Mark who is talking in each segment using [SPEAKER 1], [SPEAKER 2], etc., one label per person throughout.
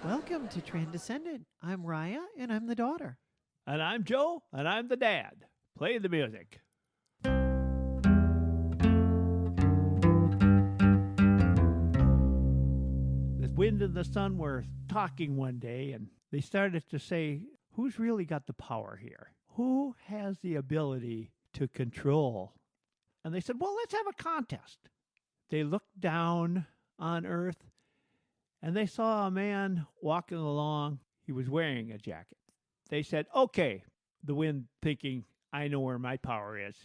[SPEAKER 1] Welcome to Transcendent. I'm Raya, and I'm the daughter.
[SPEAKER 2] And I'm Joe, and I'm the dad. Play the music. The wind and the sun were talking one day, and they started to say, who's really got the power here? Who has the ability to control? And they said, well, let's have a contest. They looked down on Earth, and they saw a man walking along. He was wearing a jacket. They said, okay, the wind, thinking, I know where my power is,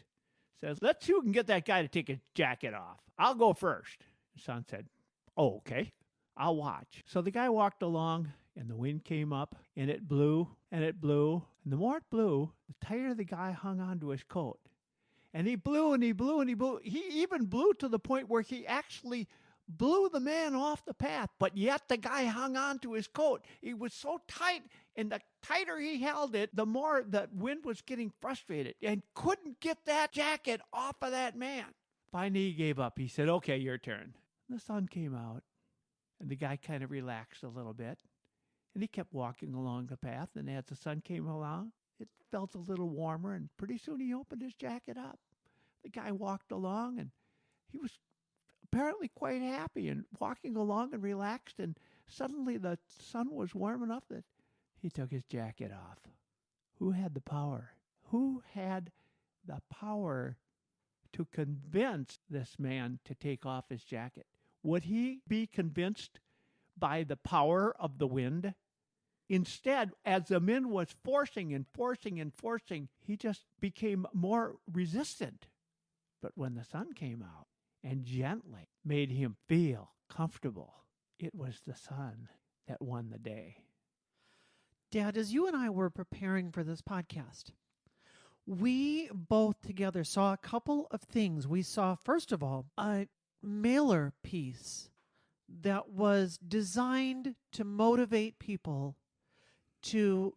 [SPEAKER 2] says, let's see who can get that guy to take his jacket off. I'll go first. The sun said, oh, okay, I'll watch. So the guy walked along, and the wind came up, and it blew, and it blew. And the more it blew, the tighter the guy hung onto his coat. And he blew, and he blew, and he blew. He even blew to the point where he actually blew the man off the path, but yet the guy hung on to his coat. It was so tight, and the tighter he held it, the more the wind was getting frustrated and couldn't get that jacket off of that man. Finally, he gave up. He said, okay, your turn. And the sun came out, and the guy kind of relaxed a little bit, and he kept walking along the path, and as the sun came along, it felt a little warmer, and pretty soon he opened his jacket up. The guy walked along, and he was apparently quite happy and walking along and relaxed, and suddenly the sun was warm enough that he took his jacket off. Who had the power? Who had the power to convince this man to take off his jacket? Would he be convinced by the power of the wind? Instead, as the wind was forcing and forcing and forcing, he just became more resistant. But when the sun came out and gently made him feel comfortable, it was the sun that won the day.
[SPEAKER 1] Dad, as you and I were preparing for this podcast, we both together saw a couple of things. We saw, first of all, a mailer piece that was designed to motivate people to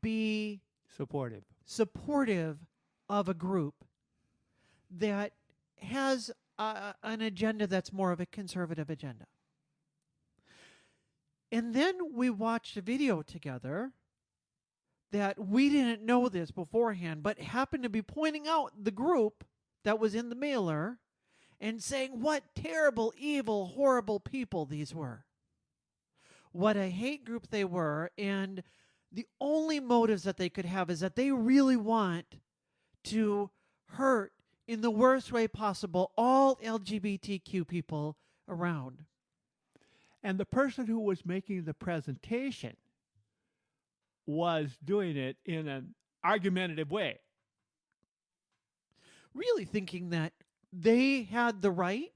[SPEAKER 1] be supportive of a group that has an agenda that's more of a conservative agenda. And then we watched a video together that we didn't know this beforehand, but happened to be pointing out the group that was in the mailer and saying what terrible, evil, horrible people these were. What a hate group they were, and the only motives that they could have is that they really want to hurt in the worst way possible all LGBTQ people around.
[SPEAKER 2] And the person who was making the presentation was doing it in an argumentative way.
[SPEAKER 1] Really thinking that they had the right,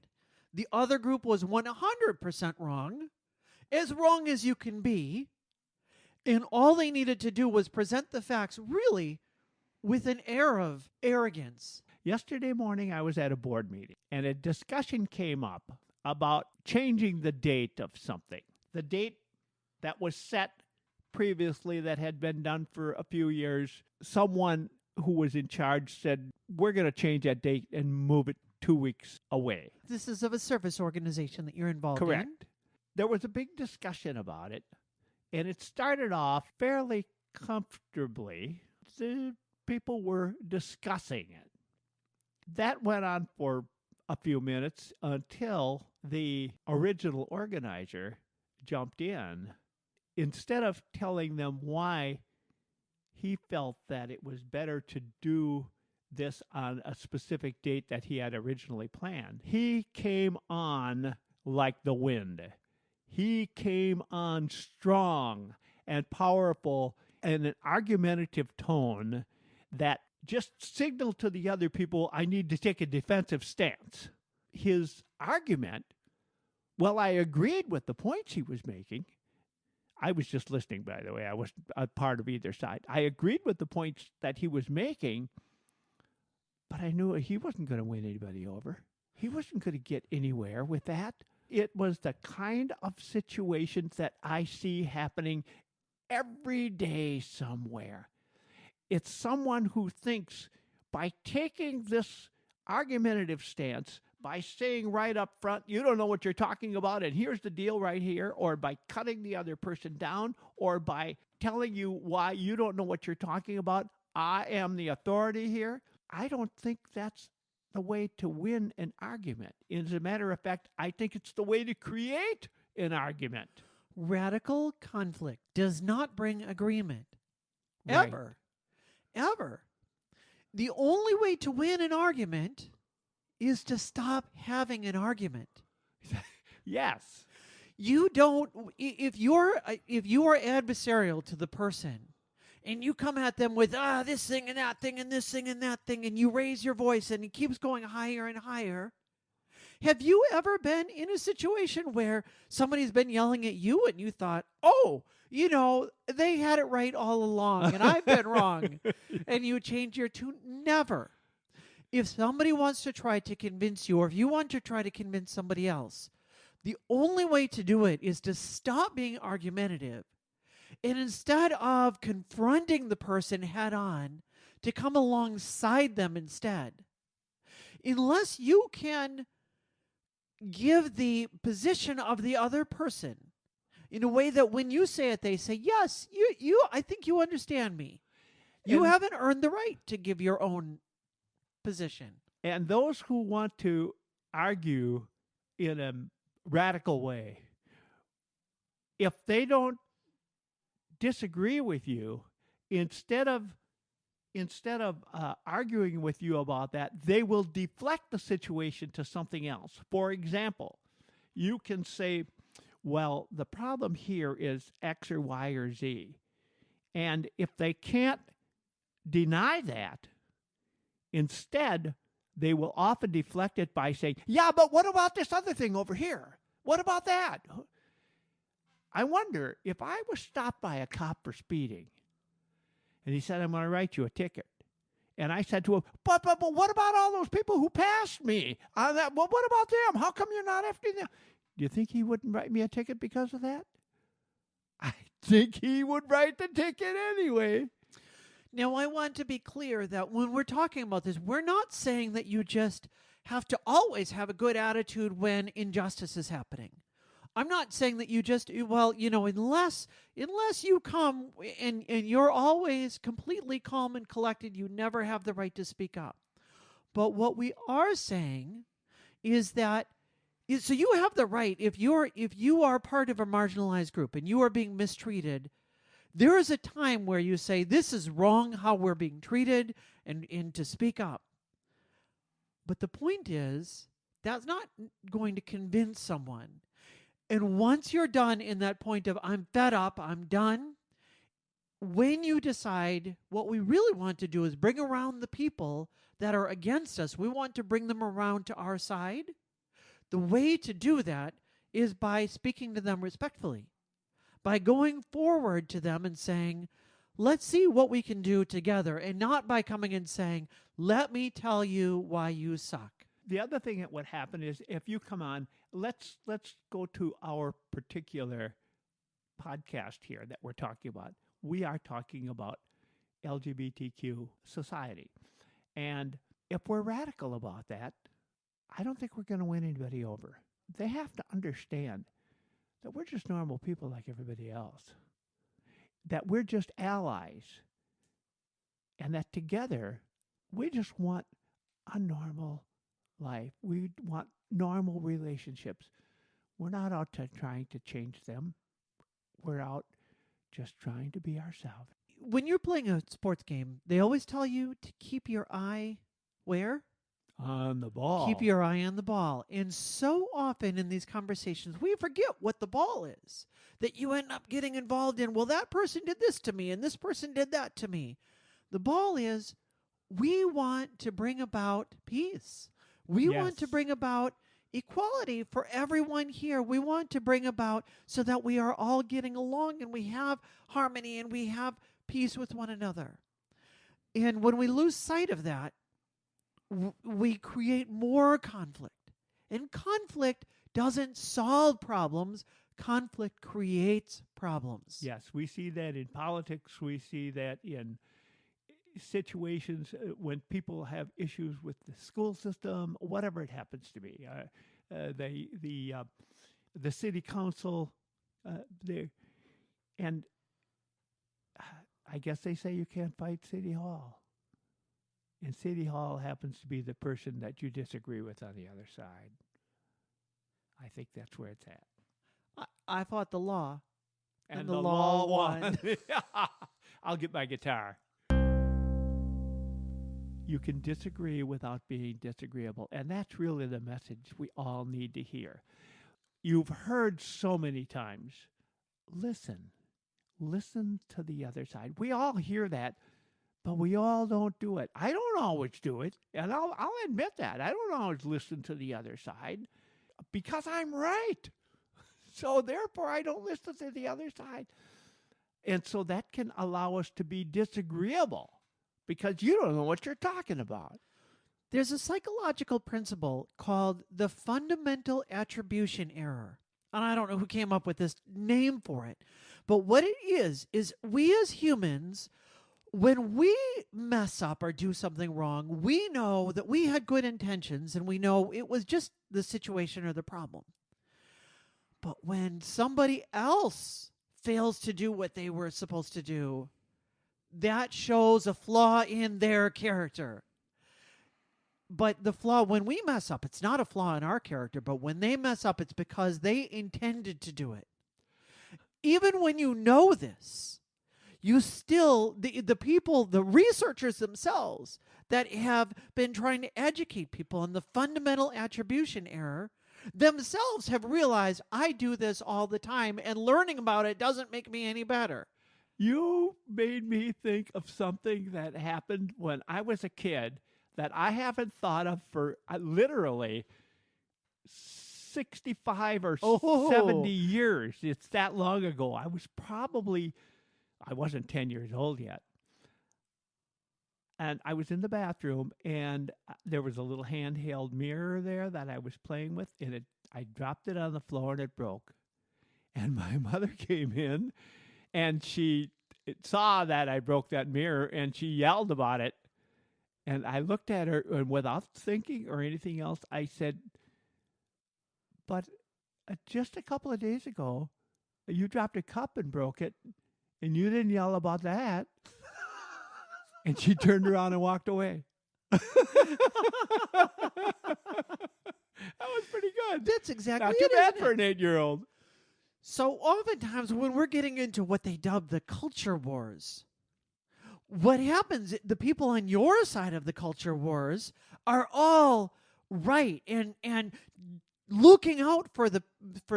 [SPEAKER 1] the other group was 100% wrong as you can be, and all they needed to do was present the facts really with an air of arrogance.
[SPEAKER 2] Yesterday morning, I was at a board meeting, and a discussion came up about changing the date of something. The date that was set previously that had been done for a few years, someone who was in charge said, we're going to change that date and move it 2 weeks away.
[SPEAKER 1] This is of a service organization that you're involved in.
[SPEAKER 2] Correct. There was a big discussion about it, and it started off fairly comfortably. The people were discussing it. That went on for a few minutes until the original organizer jumped in. Instead of telling them why he felt that it was better to do this on a specific date that he had originally planned, he came on like the wind. He came on strong and powerful in an argumentative tone that just signaled to the other people, I need to take a defensive stance. His argument, well, I agreed with the points he was making. I was just listening, by the way. I wasn't a part of either side. I agreed with the points that he was making, but I knew he wasn't going to win anybody over. He wasn't going to get anywhere with that. It was the kind of situations that I see happening every day somewhere. It's someone who thinks by taking this argumentative stance, by saying right up front, you don't know what you're talking about, and here's the deal right here, or by cutting the other person down, or by telling you why you don't know what you're talking about. I am the authority here. I don't think that's the way to win an argument. As a matter of fact, I think it's the way to create an argument.
[SPEAKER 1] Radical conflict does not bring agreement.
[SPEAKER 2] Right.
[SPEAKER 1] Ever. Ever. The only way to win an argument is to stop having an argument.
[SPEAKER 2] Yes.
[SPEAKER 1] You don't if you are adversarial to the person and you come at them with this thing and that thing and this thing and that thing, and you raise your voice and it keeps going higher and higher. Have you ever been in a situation where somebody's been yelling at you and you thought, oh, they had it right all along and I've been wrong, and you change your tune? Never. If somebody wants to try to convince you, or if you want to try to convince somebody else, the only way to do it is to stop being argumentative, and instead of confronting the person head on, to come alongside them instead. Unless you can give the position of the other person in a way that when you say it, they say, yes, I think you understand me. You haven't earned the right to give your own position.
[SPEAKER 2] And those who want to argue in a radical way, if they don't disagree with you, instead of arguing with you about that, they will deflect the situation to something else. For example, you can say, well, the problem here is X or Y or Z. And if they can't deny that, instead, they will often deflect it by saying, yeah, but what about this other thing over here? What about that? I wonder if I was stopped by a cop for speeding, and he said, I'm going to write you a ticket. And I said to him, but what about all those people who passed me? Well, what about them? How come you're not after them? Do you think he wouldn't write me a ticket because of that? I think he would write the ticket anyway.
[SPEAKER 1] Now, I want to be clear that when we're talking about this, we're not saying that you just have to always have a good attitude when injustice is happening. I'm not saying that you just, unless you come and you're always completely calm and collected, you never have the right to speak up. But what we are saying is that, so you have the right, if you are part of a marginalized group and you are being mistreated, there is a time where you say, this is wrong how we're being treated, and to speak up. But the point is, that's not going to convince someone. And once you're done in that point of, I'm fed up, I'm done, when you decide what we really want to do is bring around the people that are against us, we want to bring them around to our side. The way to do that is by speaking to them respectfully, by going forward to them and saying, let's see what we can do together, and not by coming and saying, let me tell you why you suck.
[SPEAKER 2] The other thing that would happen is if you come on, let's go to our particular podcast here that we're talking about. We are talking about LGBTQ society. And if we're radical about that, I don't think we're going to win anybody over. They have to understand that we're just normal people like everybody else, that we're just allies, and that together we just want a normal life. We want normal relationships. We're not out to trying to change them. We're out just trying to be ourselves.
[SPEAKER 1] When you're playing a sports game, they always tell you to keep your eye where?
[SPEAKER 2] On the ball.
[SPEAKER 1] Keep your eye on the ball. And so often in these conversations, we forget what the ball is, that you end up getting involved in, well, that person did this to me and this person did that to me. The ball is, we want to bring about peace. We want to bring about equality for everyone here. We want to bring about so that we are all getting along and we have harmony and we have peace with one another. And when we lose sight of that, we create more conflict. And conflict doesn't solve problems. Conflict creates problems.
[SPEAKER 2] Yes, we see that in politics. We see that in situations when people have issues with the school system, whatever it happens to be. The city council, there, and I guess they say you can't fight City Hall. And City Hall happens to be the person that you disagree with on the other side. I think that's where it's at.
[SPEAKER 1] I fought the law.
[SPEAKER 2] And
[SPEAKER 1] the
[SPEAKER 2] the
[SPEAKER 1] law
[SPEAKER 2] law won. I'll get my guitar. You can disagree without being disagreeable. And that's really the message we all need to hear. You've heard so many times, listen to the other side. We all hear that, but we all don't do it. I don't always do it, and I'll admit that. I don't always listen to the other side because I'm right. So therefore, I don't listen to the other side. And so that can allow us to be disagreeable because you don't know what you're talking about.
[SPEAKER 1] There's a psychological principle called the fundamental attribution error. And I don't know who came up with this name for it. But what it is we as humans, when we mess up or do something wrong, we know that we had good intentions and we know it was just the situation or the problem. But when somebody else fails to do what they were supposed to do, that shows a flaw in their character. But the flaw, when we mess up, it's not a flaw in our character, but when they mess up, it's because they intended to do it. Even when you know this, you still, the people, the researchers themselves that have been trying to educate people on the fundamental attribution error themselves have realized I do this all the time, and learning about it doesn't make me any better.
[SPEAKER 2] You made me think of something that happened when I was a kid that I haven't thought of for literally 65 or 70 years. It's that long ago. I wasn't 10 years old yet. And I was in the bathroom, and there was a little handheld mirror there that I was playing with, and I dropped it on the floor, and it broke. And my mother came in, and she saw that I broke that mirror, and she yelled about it. And I looked at her, and without thinking or anything else, I said, but just a couple of days ago, you dropped a cup and broke it, and you didn't yell about that. And she turned around and walked away. That was pretty good.
[SPEAKER 1] That's exactly
[SPEAKER 2] Not
[SPEAKER 1] it.
[SPEAKER 2] too bad for an 8-year-old.
[SPEAKER 1] So oftentimes when we're getting into what they dub the culture wars, what happens, the people on your side of the culture wars are all right and looking out for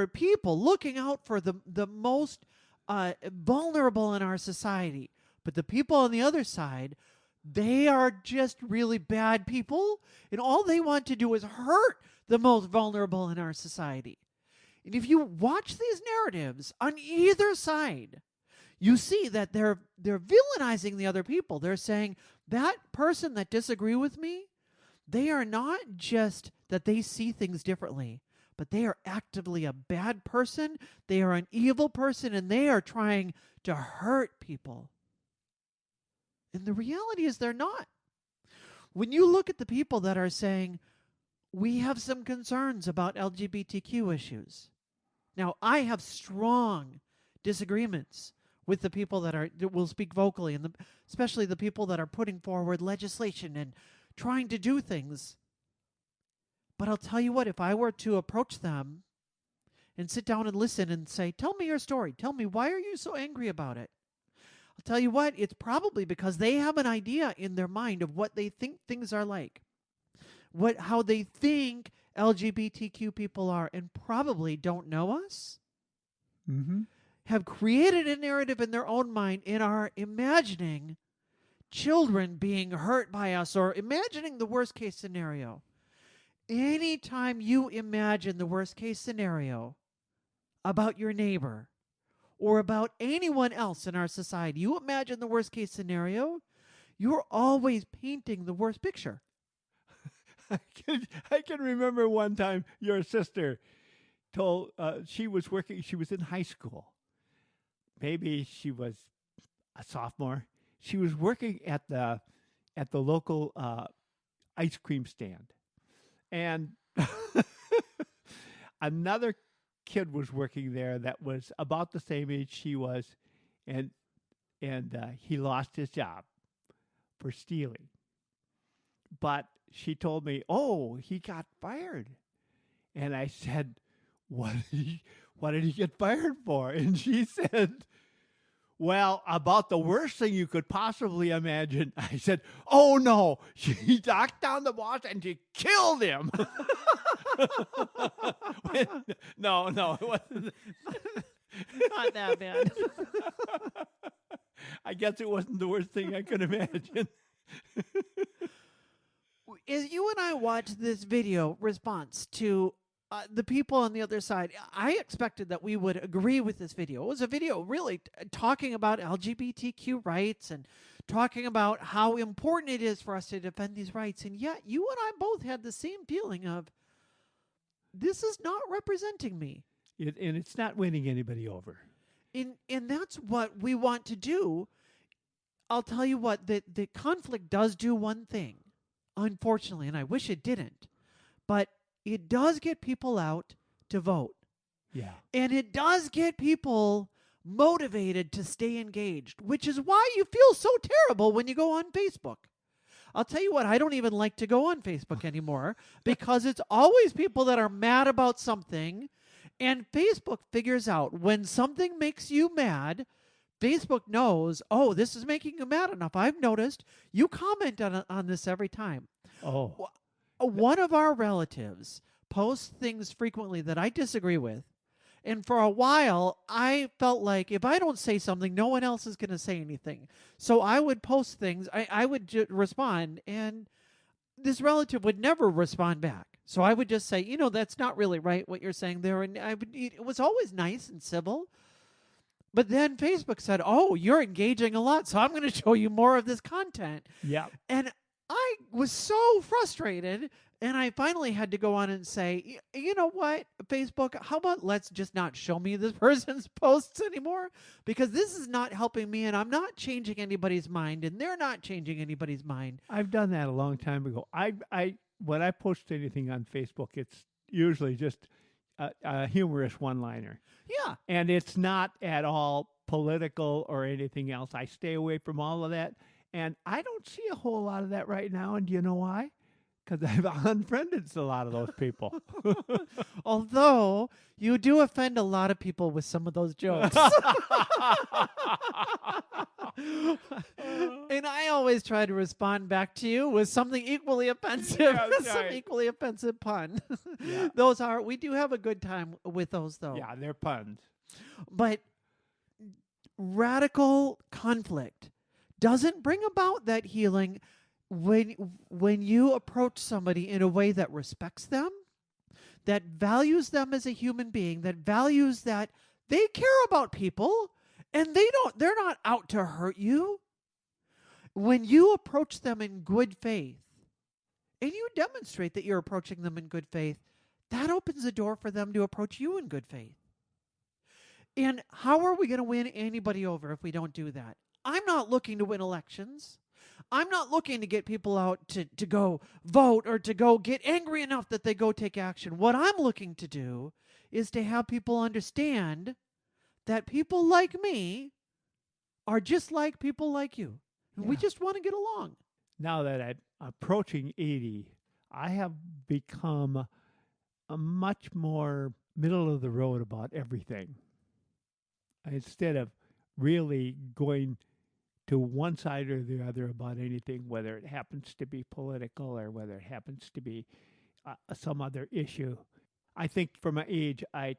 [SPEAKER 1] people, looking out for the most vulnerable in our society. But the people on the other side, they are just really bad people, and all they want to do is hurt the most vulnerable in our society. And if you watch these narratives on either side, you see that they're villainizing the other people. They're saying that person that disagree with me, they are not just that they see things differently, but they are actively a bad person. They are an evil person, and they are trying to hurt people. And the reality is they're not. When you look at the people that are saying, we have some concerns about LGBTQ issues. Now, I have strong disagreements with the people that will speak vocally, and especially the people that are putting forward legislation and trying to do things. But I'll tell you what, if I were to approach them and sit down and listen and say, tell me your story. Tell me, why are you so angry about it? I'll tell you what, it's probably because they have an idea in their mind of what they think things are like, how they think LGBTQ people are, and probably don't know us, have created a narrative in their own mind and are imagining children being hurt by us or imagining the worst case scenario. Anytime you imagine the worst case scenario about your neighbor, or about anyone else in our society, you imagine the worst case scenario, you're always painting the worst picture.
[SPEAKER 2] I can remember one time your sister told, she was in high school. Maybe she was a sophomore. she was working at the local ice cream stand, and another kid was working there that was about the same age she was, and he lost his job for stealing. But she told me, "Oh, he got fired," and I said, what did he get fired for?" And she said, "Well, about the worst thing you could possibly imagine." I said, "Oh no, she knocked down the boss and she killed him." No, it wasn't.
[SPEAKER 1] Not that bad.
[SPEAKER 2] I guess it wasn't the worst thing I could imagine.
[SPEAKER 1] As you and I watched this video response to the people on the other side, I expected that we would agree with this video. It was a video really talking about LGBTQ rights and talking about how important it is for us to defend these rights. And yet, you and I both had the same feeling of, this is not representing me.
[SPEAKER 2] And it's not winning anybody over.
[SPEAKER 1] And that's what we want to do. I'll tell you what, the conflict does do one thing, unfortunately, and I wish it didn't, but it does get people out to vote.
[SPEAKER 2] Yeah.
[SPEAKER 1] And it does get people motivated to stay engaged, which is why you feel so terrible when you go on Facebook. I'll tell you what, I don't even like to go on Facebook anymore because it's always people that are mad about something, and Facebook figures out when something makes you mad. Facebook knows, oh, this is making you mad enough. I've noticed you comment on this every time.
[SPEAKER 2] Oh.
[SPEAKER 1] One of our relatives posts things frequently that I disagree with. And for a while, I felt like if I don't say something, no one else is going to say anything. So I would post things, I would respond, and this relative would never respond back. So I would just say, that's not really right what you're saying there. And it was always nice and civil. But then Facebook said, oh, you're engaging a lot, so I'm going to show you more of this content.
[SPEAKER 2] Yeah.
[SPEAKER 1] And I was so frustrated, and I finally had to go on and say, you know what, Facebook, how about let's just not show me this person's posts anymore? Because this is not helping me, and I'm not changing anybody's mind, and they're not changing anybody's mind.
[SPEAKER 2] I've done that a long time ago. When I post anything on Facebook, it's usually just a humorous one-liner.
[SPEAKER 1] Yeah.
[SPEAKER 2] And it's not at all political or anything else. I stay away from all of that. And I don't see a whole lot of that right now. And do you know why? Because I've unfriended a lot of those people.
[SPEAKER 1] Although you do offend a lot of people with some of those jokes. And I always try to respond back to you with something equally offensive, some equally offensive pun. Yeah. We do have a good time with those, though.
[SPEAKER 2] Yeah, they're puns.
[SPEAKER 1] But radical conflict doesn't bring about that healing when you approach somebody in a way that respects them, that values them as a human being, that values that they care about people and they're not out to hurt you. When you approach them in good faith and you demonstrate that you're approaching them in good faith, that opens the door for them to approach you in good faith. And how are we going to win anybody over if we don't do that? I'm not looking to win elections. I'm not looking to get people out to go vote or to go get angry enough that they go take action. What I'm looking to do is to have people understand that people like me are just like people like you. And we just want to get along.
[SPEAKER 2] Now that I'm approaching 80, I have become a much more middle of the road about everything. Instead of really going to one side or the other about anything, whether it happens to be political or whether it happens to be some other issue. I think for my age, I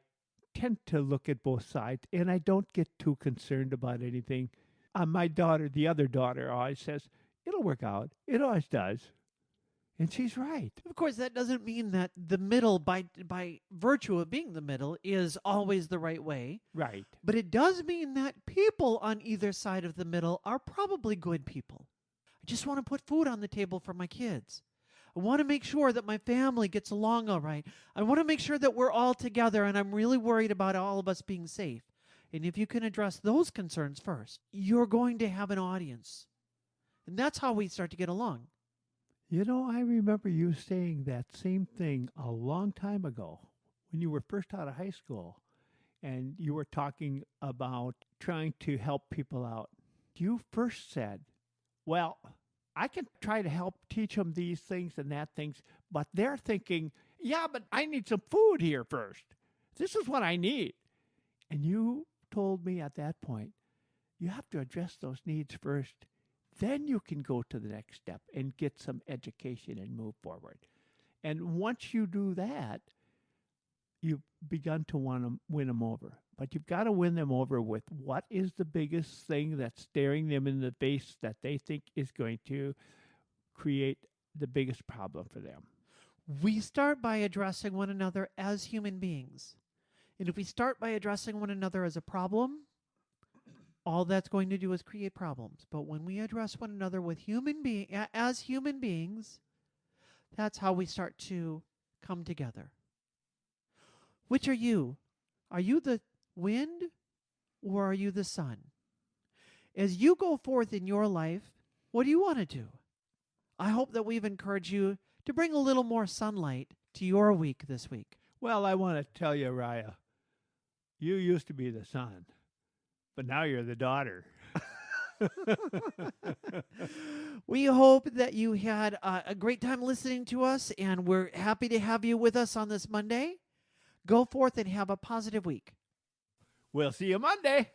[SPEAKER 2] tend to look at both sides, and I don't get too concerned about anything. My daughter, the other daughter, always says, it'll work out. It always does. And she's right.
[SPEAKER 1] Of course, that doesn't mean that the middle, by virtue of being the middle, is always the right way.
[SPEAKER 2] Right.
[SPEAKER 1] But it does mean that people on either side of the middle are probably good people. I just want to put food on the table for my kids. I want to make sure that my family gets along all right. I want to make sure that we're all together, and I'm really worried about all of us being safe. And if you can address those concerns first, you're going to have an audience. And that's how we start to get along.
[SPEAKER 2] You know, I remember you saying that same thing a long time ago when you were first out of high school and you were talking about trying to help people out. You first said, well, I can try to help teach them these things and that things, but they're thinking, yeah, but I need some food here first. This is what I need. And you told me at that point, you have to address those needs first. Then you can go to the next step and get some education and move forward. And once you do that, you've begun to want to win them over. But you've got to win them over with what is the biggest thing that's staring them in the face that they think is going to create the biggest problem for them.
[SPEAKER 1] We start by addressing one another as human beings. And if we start by addressing one another as a problem, all that's going to do is create problems. But when we address one another with as human beings, that's how we start to come together. Which are you? Are you the wind or are you the sun? As you go forth in your life, what do you want to do? I hope that we've encouraged you to bring a little more sunlight to your week this week.
[SPEAKER 2] Well, I want to tell you, Raya, you used to be the son, but now you're the daughter.
[SPEAKER 1] We hope that you had a great time listening to us, and we're happy to have you with us on this Monday. Go forth and have a positive week.
[SPEAKER 2] We'll see you Monday.